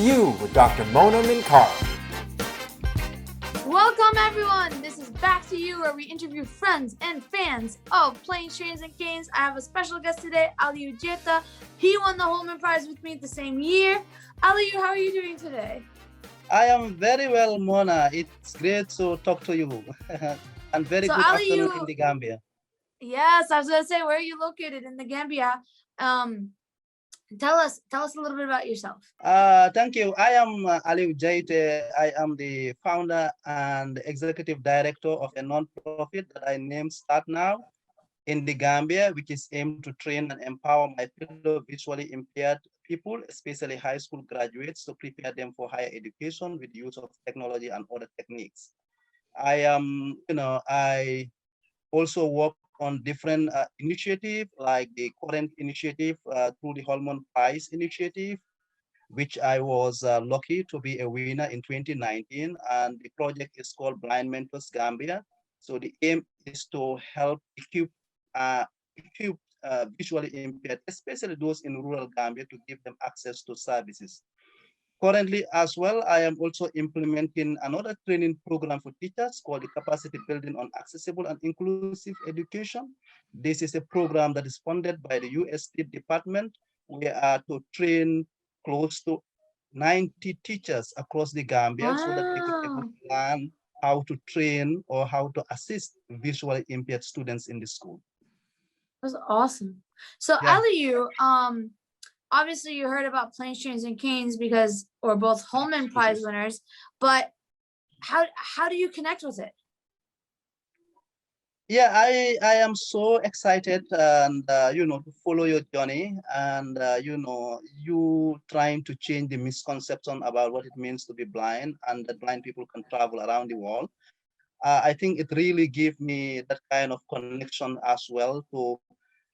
to You with Dr. Mona Minkar. Welcome everyone! This is Back to You, where we interview friends and fans of Planes, Trains, and Canes. I have a special guest today, Alieu Jaiteh. He won the Holman Prize with me the same year. Alieu, how are you doing today? I am very well, Mona. It's great to talk to you. And very good afternoon in the Gambia. Yes, I was going to say, where are you located in the Gambia? Tell us a little bit about yourself. Thank you. I am Alieu Jaiteh. I am the founder and executive director of a non-profit that I named Start Now in the Gambia, which is aimed to train and empower my fellow visually impaired people, especially high school graduates, to prepare them for higher education with use of technology and other techniques. I also work on different initiatives, like the current initiative through the Holman Prize initiative, which I was lucky to be a winner in 2019. And the project is called Blind Mentors Gambia. So the aim is to help equip visually impaired, especially those in rural Gambia, to give them access to services. Currently as well, I am also implementing another training program for teachers called the Capacity Building on Accessible and Inclusive Education. This is a program that is funded by the US State Department. We are to train close to 90 teachers across the Gambia so that they can able to learn how to train or how to assist visually impaired students in the school. That's awesome. So Alieu, obviously you heard about Planes, Trains, and Canes because we're both Holman Prize winners, but how do you connect with it? Yeah, I am so excited and to follow your journey and you trying to change the misconception about what it means to be blind and that blind people can travel around the world. I think it really gave me that kind of connection as well to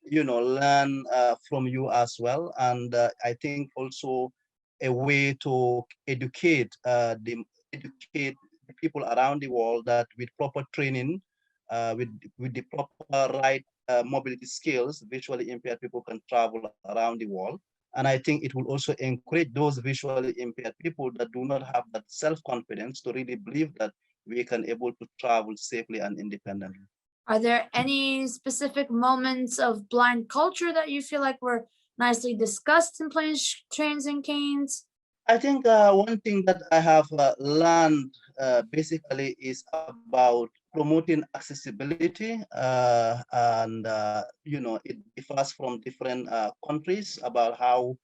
learn from you as well. And I think also a way to educate the people around the world that with proper training, with the proper right mobility skills, visually impaired people can travel around the world. And I think it will also encourage those visually impaired people that do not have that self-confidence to really believe that we can able to travel safely and independently. Are there any specific moments of blind culture that you feel like were nicely discussed in Planes, Trains, and Canes? I think one thing that I have learned basically is about promoting accessibility, it differs from different countries about how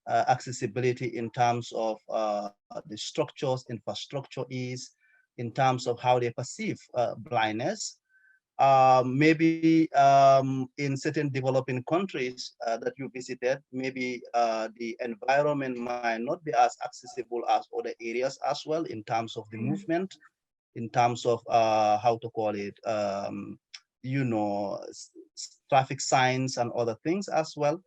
accessibility in terms of the structures, infrastructure is, in terms of how they perceive blindness. Maybe in certain developing countries that you visited, maybe the environment might not be as accessible as other areas as well in terms of the movement, in terms of how to call it, traffic signs and other things as well.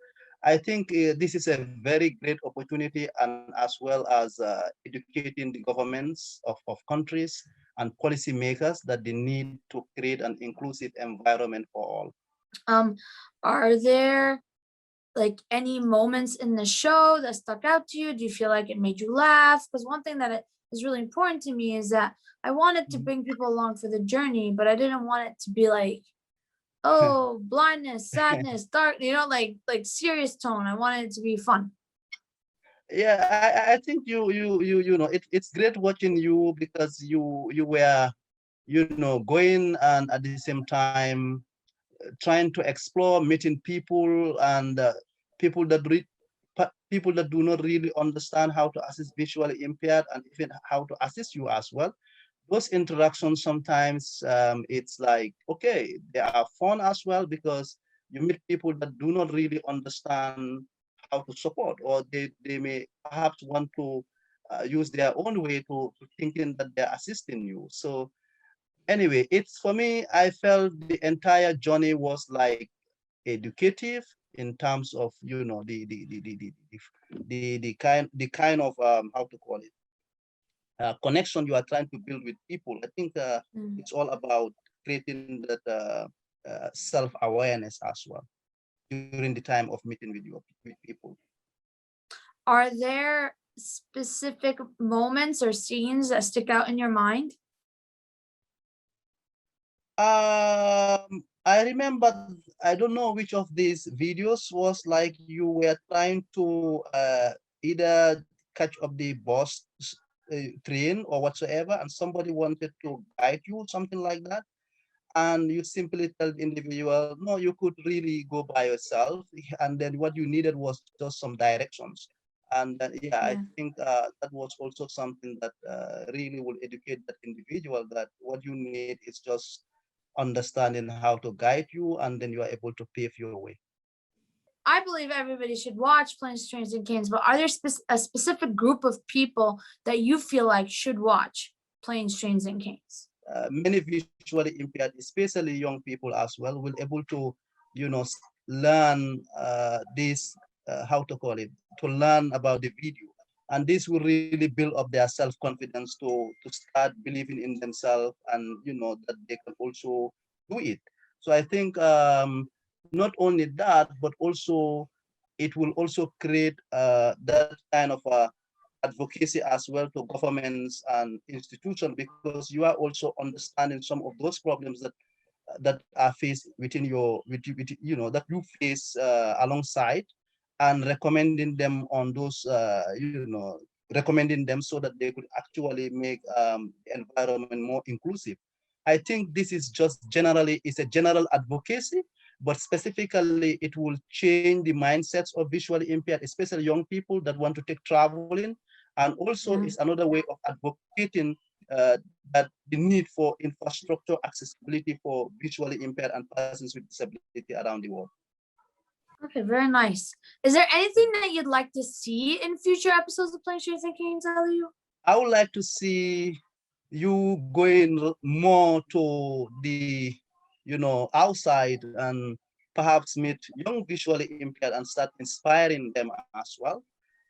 I think this is a very great opportunity, and as well as educating the governments of countries and policymakers that they need to create an inclusive environment for all. Are there like any moments in the show that stuck out to you? Do you feel like it made you laugh? Because one thing that is really important to me is that I wanted to bring people along for the journey, but I didn't want it to be like, oh, blindness, sadness, dark, like serious tone. I wanted it to be fun. Yeah, I think it's great watching you because you were going and at the same time trying to explore, meeting people and people that people that do not really understand how to assist visually impaired and even how to assist you as well. Those interactions sometimes it's like, okay, they are fun as well because you meet people that do not really understand how to support, or they may perhaps want to use their own way to thinking that they're assisting you. So anyway, it's for me, I felt the entire journey was like educative in terms of the kind of how to call it connection you are trying to build with people. I think it's all about creating that self-awareness as well during the time of meeting with people. Are there specific moments or scenes that stick out in your mind? I remember, I don't know which of these videos was like you were trying to either catch up the bus train or whatsoever, and somebody wanted to guide you, something like that. And you simply tell the individual, no, you could really go by yourself. And then what you needed was just some directions. And yeah, I Yeah. think that was also something that really will educate that individual that what you need is just understanding how to guide you, and then you are able to pave your way. I believe everybody should watch Planes, Trains, and Canes, but are there a specific group of people that you feel like should watch Planes, Trains, and Canes? Many visually impaired, especially young people as well, will able to, learn this, how to call it, to learn about the video. And this will really build up their self-confidence to start believing in themselves, and, that they can also do it. So I think not only that, but also it will also create that kind of a advocacy as well to governments and institutions, because you are also understanding some of those problems that are faced within that you face alongside, and recommending them on those recommending them so that they could actually make the environment more inclusive. I think this is just generally is a general advocacy, but specifically it will change the mindsets of visually impaired, especially young people that want to take traveling. And also Yeah. is another way of advocating that the need for infrastructure accessibility for visually impaired and persons with disability around the world. Okay, very nice. Is there anything that you'd like to see in future episodes of Planes, Trains, and Canes, Alieu? I would like to see you going more to the, outside, and perhaps meet young visually impaired and start inspiring them as well.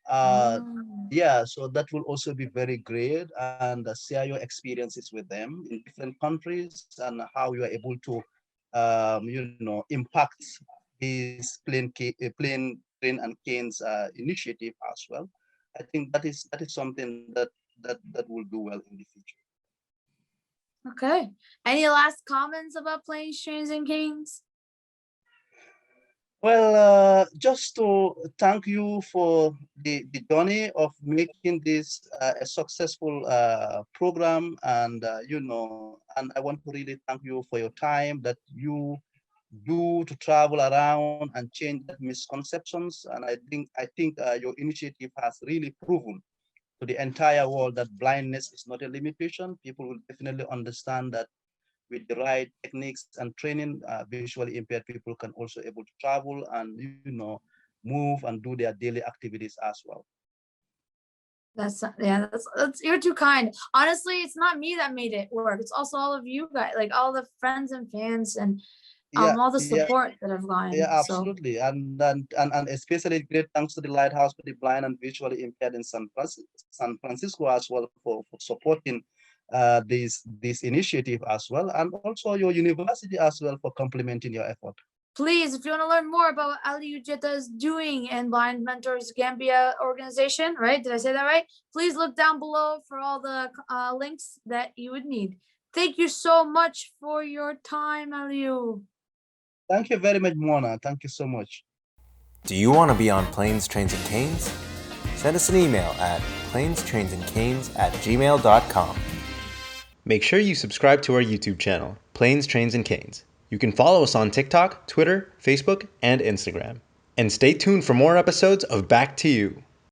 Oh. Yeah, so that will also be very great, and share your experiences with them in different countries and how you are able to, impact this plain train and canes initiative as well. I think that is something that will do well in the future. Okay. Any last comments about Planes, Trains, and Canes? Well, just to thank you for the journey of making this a successful program, and and I want to really thank you for your time that you do to travel around and change that misconceptions. And I think your initiative has really proven to the entire world that blindness is not a limitation. People will definitely understand that with the right techniques and training, visually impaired people can also able to travel and move and do their daily activities as well. That's you're too kind. Honestly, it's not me that made it work. It's also all of you guys, like all the friends and fans, and Yeah, all the yeah, support that I've gotten. yeah, So absolutely. And especially great thanks to the Lighthouse for the Blind and Visually Impaired in San Francisco as well for supporting this initiative as well, and also your university as well for complementing your effort. please, if you want to learn more about what Alieu Jaiteh is doing in Blind Mentors Gambia organization, right? Did I say that right? Please look down below for all the links that you would need. Thank you so much for your time, Alieu. Thank you very much, Mona. Thank you so much. Do you want to be on Planes, Trains, and Canes? Send us an email at planestrainsandcanes@gmail.com. Make sure you subscribe to our YouTube channel, Planes, Trains, and Canes. You can follow us on TikTok, Twitter, Facebook, and Instagram. And stay tuned for more episodes of Back to You.